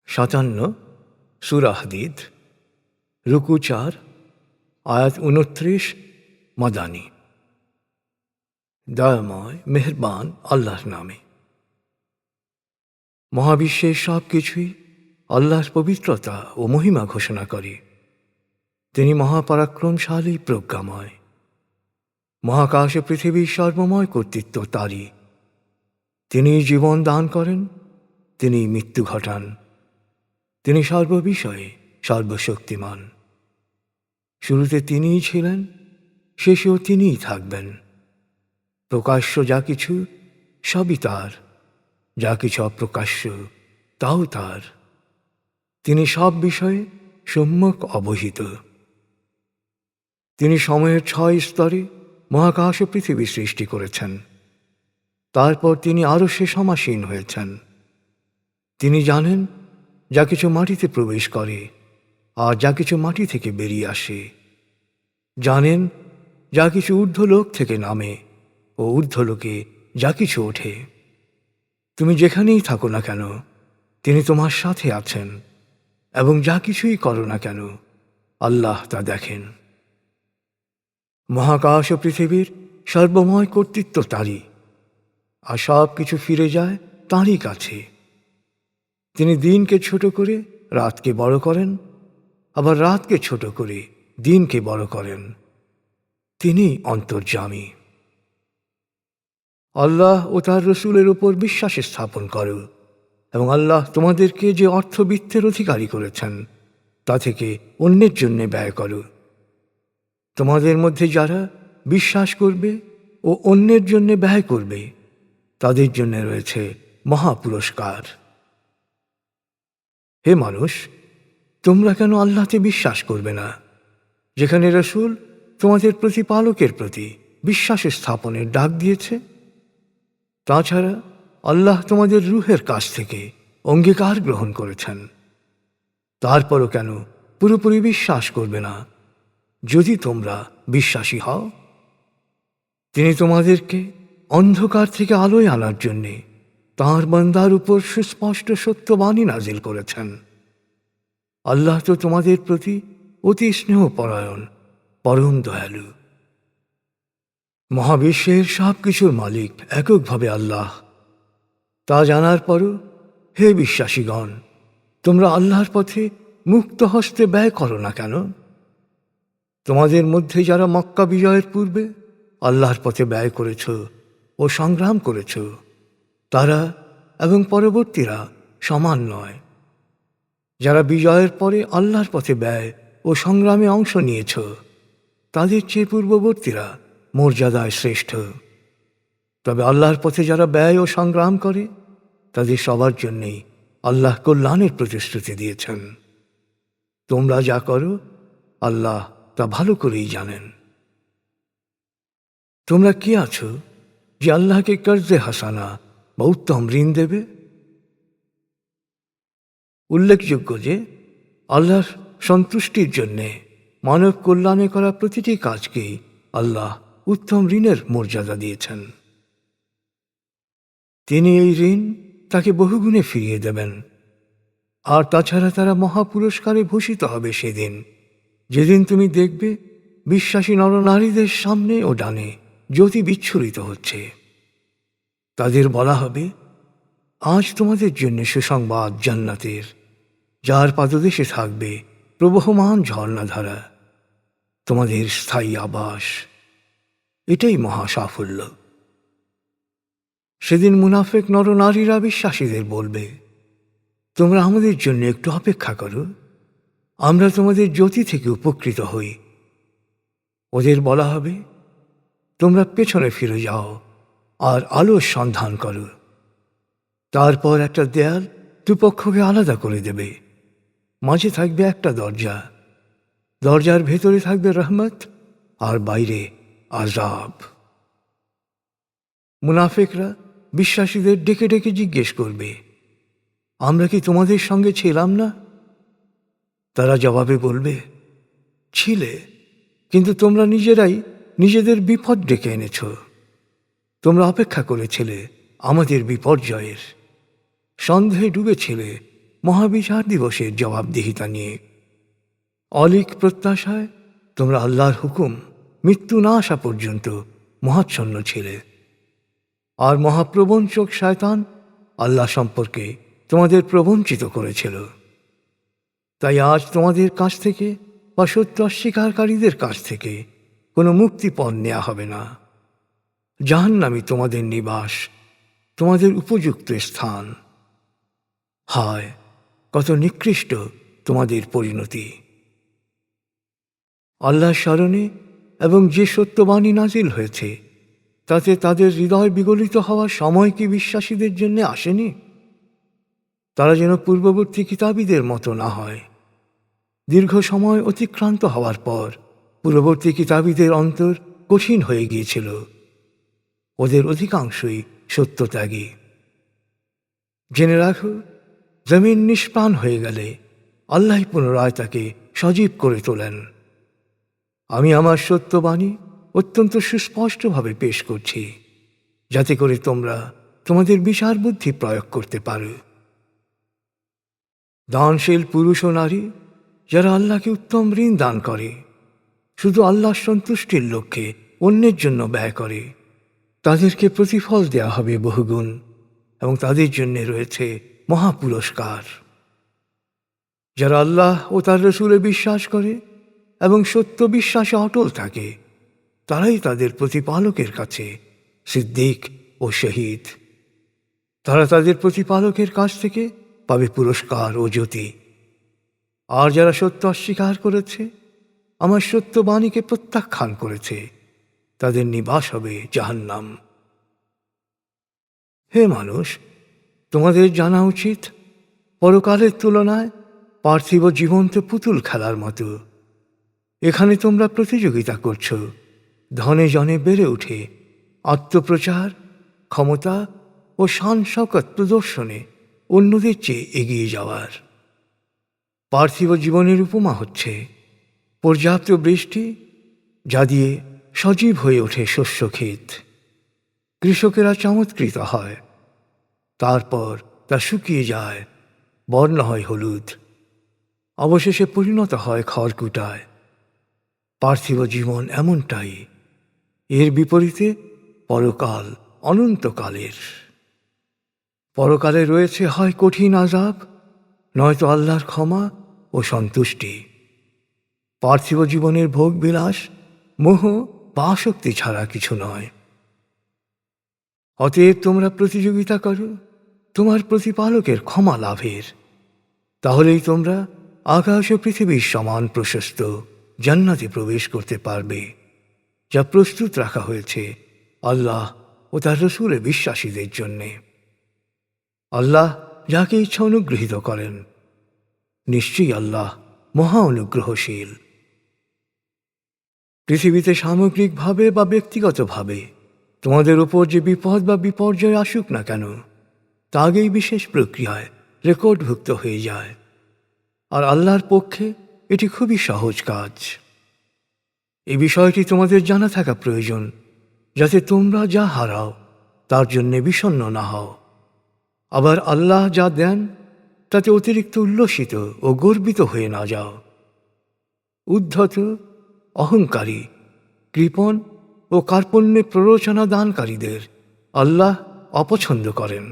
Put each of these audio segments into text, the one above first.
57 সূরা হাদীদ, রুকু 4, আয়াত 29, মাদানী। দয়াময় মেহেরবান আল্লাহর নামে। মহাবিশ্বের সব কিছুই আল্লাহর পবিত্রতা ও মহিমা ঘোষণা করে। তিনি মহাপরাক্রমশালী, প্রজ্ঞাময়। মহাকাশ ও পৃথিবীর সর্বময় কর্তৃত্ব তারই। তিনি জীবন দান করেন, তিনি মৃত্যু ঘটান। তিনি সর্ববিষয়ে সর্বশক্তিমান। শুরুতে তিনিই ছিলেন, শেষেও তিনিই থাকবেন। প্রকাশ্য যা কিছু সবই তার, যা কিছু অপ্রকাশ্য তাও তার। তিনি সব বিষয়ে সম্যক অবহিত। তিনি সময়ের 6 স্তরে মহাকাশ ও পৃথিবী সৃষ্টি করেছেন। তারপর তিনি আরশে সমাসীন হয়েছেন। তিনি জানেন যা কিছু মাটিতে প্রবেশ করে আর যা কিছু মাটি থেকে বেরিয়ে আসে। জানেন যা কিছু ঊর্ধ্বলোক থেকে নামে ও ঊর্ধ্বলোকে যা কিছু ওঠে। তুমি যেখানেই থাকো না কেন, তিনি তোমার সাথে আছেন, এবং যা কিছুই করো না কেন, আল্লাহ তা দেখেন। মহাকাশ ও পৃথিবীর সর্বময় কর্তৃত্ব তাঁরই, আর সব কিছু ফিরে যায় তাঁরই কাছে। তিনি দিনকে ছোট করে রাতকে বড় করেন, আবার রাতকে ছোট করে দিনকে বড় করেন। তিনি অন্তর্যামী। আল্লাহ ও তার রসুলের উপর বিশ্বাস স্থাপন করো, এবং আল্লাহ তোমাদেরকে যে অর্থবিত্তের অধিকারী করেছেন তা থেকে অন্যের জন্যে ব্যয় করো। তোমাদের মধ্যে যারা বিশ্বাস করবে ও অন্যের জন্যে ব্যয় করবে, তাদের জন্য রয়েছে মহাপুরস্কার। হে মানুষ, তোমরা কেন আল্লাহতে বিশ্বাস করবে না, যেখানে রসুল তোমাদের প্রতিপালকের প্রতি বিশ্বাস স্থাপনের ডাক দিয়েছে? তাছাড়া আল্লাহ তোমাদের রূহের কাছ থেকে অঙ্গীকার গ্রহণ করেছেন। তারপরও কেন পুরোপুরি বিশ্বাস করবে না, যদি তোমরা বিশ্বাসী হও? তিনি তোমাদেরকে অন্ধকার থেকে আলোয় আনার জন্যে তাঁর বান্দার উপর সুস্পষ্ট সত্যবাণী নাজিল করেছেন। আল্লাহ তো তোমাদের প্রতি অতি স্নেহপরায়ণ, পরম দয়ালু। মহাবিশ্বের সব কিছুর মালিক এককভাবে আল্লাহ। তা জানার পরও হে বিশ্বাসীগণ, তোমরা আল্লাহর পথে মুক্ত হস্তে ব্যয় করো না কেন? তোমাদের মধ্যে যারা মক্কা বিজয়ের পূর্বে আল্লাহর পথে ব্যয় করেছ ও সংগ্রাম করেছ, তারা এবং পরবর্তীরা সমান নয়। যারা বিজয়ের পরে আল্লাহর পথে ব্যয় ও সংগ্রামে অংশ নিয়েছ, তাদের চেয়ে পূর্ববর্তীরা মর্যাদায় শ্রেষ্ঠ। তবে আল্লাহর পথে যারা ব্যয় ও সংগ্রাম করে, তাদের সবার জন্যেই আল্লাহ কল্যাণের প্রতিশ্রুতি দিয়েছেন। তোমরা যা করো আল্লাহ তা ভালো করেই জানেন। তোমরা কি আছো যে আল্লাহকে কর্জে হাসানা বা উত্তম ঋণ দেবে? উল্লেখযোগ্য যে আল্লাহর সন্তুষ্টির জন্যে মানব কল্যাণে করা প্রতিটি কাজকেই আল্লাহ উত্তম ঋণের মর্যাদা দিয়েছেন। তিনি এই ঋণ তাকে বহুগুণে ফিরিয়ে দেবেন। আর তাছাড়া তারা মহাপুরস্কারে ভূষিত হবে সেদিন, যেদিন তুমি দেখবে বিশ্বাসী নরনারীদের সামনে ও ডানে জ্যোতি বিচ্ছুরিত হচ্ছে। তাদের বলা হবে, আজ তোমাদের জন্য সুসংবাদ জান্নাতের, যার পাদদেশে থাকবে প্রবহমান ঝর্ণাধারা, তোমাদের স্থায়ী আবাস। এটাই মহা সাফল্য। সেদিন মুনাফেক নরনারীরা বিশ্বাসীদের বলবে, তোমরা আমাদের জন্য একটু অপেক্ষা করো, আমরা তোমাদের জ্যোতি থেকে উপকৃত হই। ওদের বলা হবে, তোমরা পেছনে ফিরে যাও আর আলোর সন্ধান করো। তারপর একটা দেয়াল দুপক্ষকে আলাদা করে দেবে। মাঝে থাকবে একটা দরজা। দরজার ভেতরে থাকবে রহমত আর বাইরে আযাব। মুনাফিকরা বিশ্বাসীদের ডেকে ডেকে জিজ্ঞেস করবে, আমরা কি তোমাদের সঙ্গে ছিলাম না? তারা জবাবে বলবে, ছিলে, কিন্তু তোমরা নিজেরাই নিজেদের বিপদ ডেকে এনেছ। তোমরা অপেক্ষা করেছিলে আমাদের বিপর্যয়ের, সন্দেহে ডুবেছিলে মহাবিচার দিবসের জবাবদিহিতা নিয়ে। অলিক প্রত্যাশায় তোমরা আল্লাহর হুকুম মৃত্যু না আসা পর্যন্ত মহাচ্ছন্ন ছিলে। আর মহাপ্রবঞ্চক শয়তান আল্লাহ সম্পর্কে তোমাদের প্রবঞ্চিত করেছিল। তাই আজ তোমাদের কাছ থেকে বা সত্য অস্বীকারীদের কাছ থেকে কোনো মুক্তিপণ নেওয়া হবে না। জাহান্নামই তোমাদের নিবাস, তোমাদের উপযুক্ত স্থান। হায়, কত নিকৃষ্ট তোমাদের পরিণতি! আল্লাহ স্মরণে এবং যে সত্যবাণী নাজিল হয়েছে তাতে তাদের হৃদয় বিগলিত হওয়ার সময় কি বিশ্বাসীদের জন্য আসেনি? তারা যেন পূর্ববর্তী কিতাবীদের মতো না হয়। দীর্ঘ সময় অতিক্রান্ত হওয়ার পর পূর্ববর্তী কিতাবীদের অন্তর কঠিন হয়ে গিয়েছিল। ওদের অধিকাংশই সত্যত্যাগী। জেনে রাখো, জমিন নিষ্প্রাণ হয়ে গেলে আল্লাহ পুনরায় তাকে সজীব করে তোলেন। আমি আমার সত্যবাণী অত্যন্ত সুস্পষ্টভাবে পেশ করছি, যাতে করে তোমরা তোমাদের বিচার বুদ্ধি প্রয়োগ করতে পারো। দানশীল পুরুষ ও নারী যারা আল্লাহকে উত্তম ঋণ দান করে, শুধু আল্লাহর সন্তুষ্টির লক্ষ্যে অন্যের জন্য ব্যয় করে, তাদেরকে প্রতিফল দেয়া হবে বহুগুণ, এবং তাদের জন্য রয়েছে মহাপুরস্কার। যারা আল্লাহ ও তার রসুলে বিশ্বাস করে এবং সত্য বিশ্বাসে অটল থাকে, তারাই তাদের প্রতিপালকের কাছে সিদ্দিক ও শহীদ। তারা তাদের প্রতিপালকের কাছ থেকে পাবে পুরস্কার ও জ্যোতি। আর যারা সত্য অস্বীকার করেছে, আমার সত্যবাণীকে প্রত্যাখ্যান করেছে, তাদের নিবাস হবে জাহান্নাম। হে মানুষ, তোমাদের জানা উচিত, পরকালের তুলনায় পার্থিব জীবন্ত পুতুল খেলার মতো। এখানে তোমরা প্রতিযোগিতা করছো ধনে জনে বেড়ে উঠে আত্মপ্রচার, ক্ষমতা ও শান শওকত প্রদর্শনে অন্যদের চেয়ে এগিয়ে যাওয়ার। পার্থিব জীবনের উপমা হচ্ছে পর্যাপ্ত বৃষ্টি, যা দিয়ে সজীব হয়ে ওঠে শস্যক্ষেত। কৃষকেরা চমৎকৃত হয়, তারপর তা শুকিয়ে যায়, বর্ণ হয় হলুদ, অবশেষে পরিণত হয় খড়কুটায়। পার্থিব জীবন এমনটাই। এর বিপরীতে পরকাল অনন্তকালের। পরকালে রয়েছে হয় কঠিন আযাব, নয়তো আল্লাহর ক্ষমা ও সন্তুষ্টি। পার্থিব জীবনের ভোগ বিলাস, মোহ বা আসক্তি ছাড়া কিছু নয়। অতএব তোমরা প্রতিযোগিতা করো তোমার প্রতিপালকের ক্ষমা লাভের। তাহলেই তোমরা আকাশ ও পৃথিবীর সমান প্রশস্ত জান্নাতে প্রবেশ করতে পারবে, যা প্রস্তুত রাখা হয়েছে আল্লাহ ও তার রসুলে বিশ্বাসীদের জন্যে। আল্লাহ যাকে ইচ্ছা অনুগৃহীত করেন। নিশ্চয়ই আল্লাহ মহা অনুগ্রহশীল। পৃথিবীতে সামগ্রিকভাবে বা ব্যক্তিগতভাবে তোমাদের উপর যে বিপদ বা বিপর্যয় আসুক না কেন, তা আগেই বিশেষ প্রক্রিয়ায় রেকর্ডভুক্ত হয়ে যায়। আর আল্লাহর পক্ষে এটি খুবই সহজ কাজ। এই বিষয়টি তোমাদের জানা থাকা প্রয়োজন, যাতে তোমরা যা হারাও তার জন্য বিষণ্ণ না হও। আবার আল্লাহ যা দেন তাতে অতিরিক্ত উল্লসিত ও গর্বিত হয়ে না যাও। উদ্ধত, অহংকারী, কৃপণ ও কার্পণ্যে প্ররোচনা দানকারীদের আল্লাহ অপছন্দ করেন।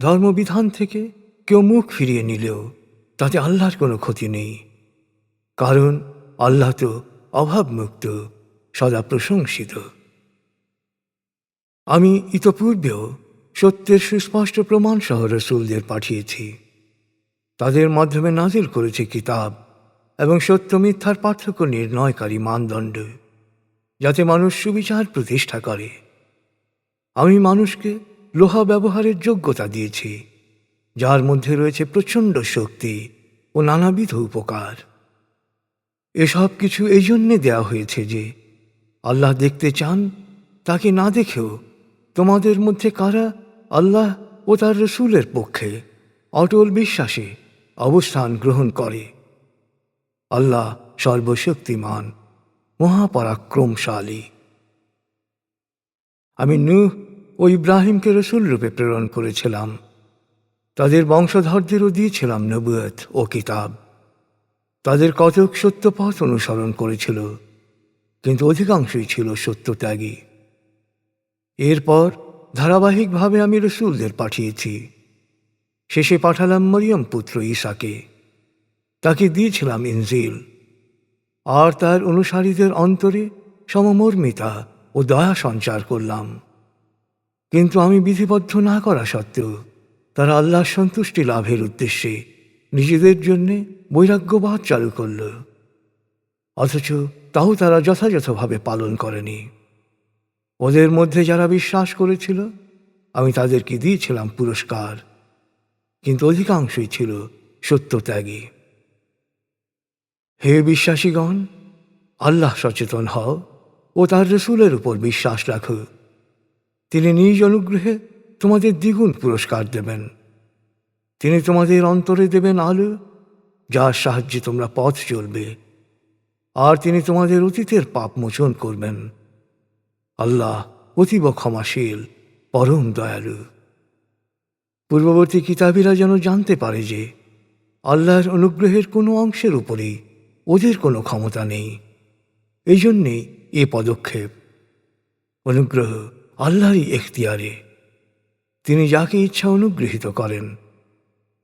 ধর্মবিধান থেকে কেউ মুখ ফিরিয়ে নিলেও তাতে আল্লাহর কোনো ক্ষতি নেই, কারণ আল্লাহ তো অভাবমুক্ত, সদা প্রশংসিত। আমি ইতপূর্বেও সত্যের সুস্পষ্ট প্রমাণ সহ রসূলদের পাঠিয়েছি। তাদের মাধ্যমে নাজিল করেছে কিতাব এবং সত্য মিথ্যার পার্থক্য নির্ণয়কারী মানদণ্ড, যাতে মানুষ সুবিচার প্রতিষ্ঠা করে। আমি মানুষকে লোহা ব্যবহারের যোগ্যতা দিয়েছি, যার মধ্যে রয়েছে প্রচণ্ড শক্তি ও নানাবিধ উপকার। এসব কিছু এই জন্যে দেওয়া হয়েছে যে আল্লাহ দেখতে চান, তাকে না দেখেও তোমাদের মধ্যে কারা আল্লাহ ও তার রসূলের পক্ষে অটল বিশ্বাসে অবস্থান গ্রহণ করে। আল্লাহ সর্বশক্তিমান, মহাপরাক্রমশালী। আমি নূহ ও ইব্রাহিমকে রসূল রূপে প্রেরণ করেছিলাম। তাদের বংশধরদেরও দিয়েছিলাম নবুয়ত ও কিতাব। তাদের কতক সত্য পথ অনুসরণ করেছিল, কিন্তু অধিকাংশই ছিল সত্যত্যাগী। এরপর ধারাবাহিকভাবে আমি রসূলদের পাঠিয়েছি। শেষে পাঠালাম মরিয়ম পুত্র ঈসাকে। তাকে দিয়েছিলাম ইনজিল, আর তার অনুসারীদের অন্তরে সমমর্মিতা ও দয়া সঞ্চার করলাম। কিন্তু আমি বিধিবদ্ধ না করা সত্ত্বেও তারা আল্লাহর সন্তুষ্টি লাভের উদ্দেশ্যে নিজেদের জন্য বৈরাগ্যবাদ চালু করল, অথচ তাও তারা যথাযথভাবে পালন করেনি। ওদের মধ্যে যারা বিশ্বাস করেছিল আমি তাদেরকে দিয়েছিলাম পুরস্কার, কিন্তু অধিকাংশই ছিল সত্যত্যাগী। হে বিশ্বাসীগণ, আল্লাহ সচেতন হও ও তার রসূলের উপর বিশ্বাস রাখো। তিনি নিজ অনুগ্রহে তোমাদের দ্বিগুণ পুরস্কার দেবেন। তিনি তোমাদের অন্তরে দেবেন আলো, যার সাহায্যে তোমরা পথ চলবে, আর তিনি তোমাদের অতীতের পাপ মোচন করবেন। আল্লাহ অতীব ক্ষমাশীল, পরম দয়ালু। পূর্ববর্তী কিতাবীরা যেন জানতে পারে যে আল্লাহর অনুগ্রহের কোনো অংশের উপরেই ওদের কোনো ক্ষমতা নেই। এই জন্যেই এ পদক্ষেপ। অনুগ্রহ আল্লাহরই এখতিয়ারে। তিনি যাকে ইচ্ছা অনুগৃহীত করেন।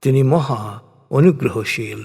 তিনি মহা অনুগ্রহশীল।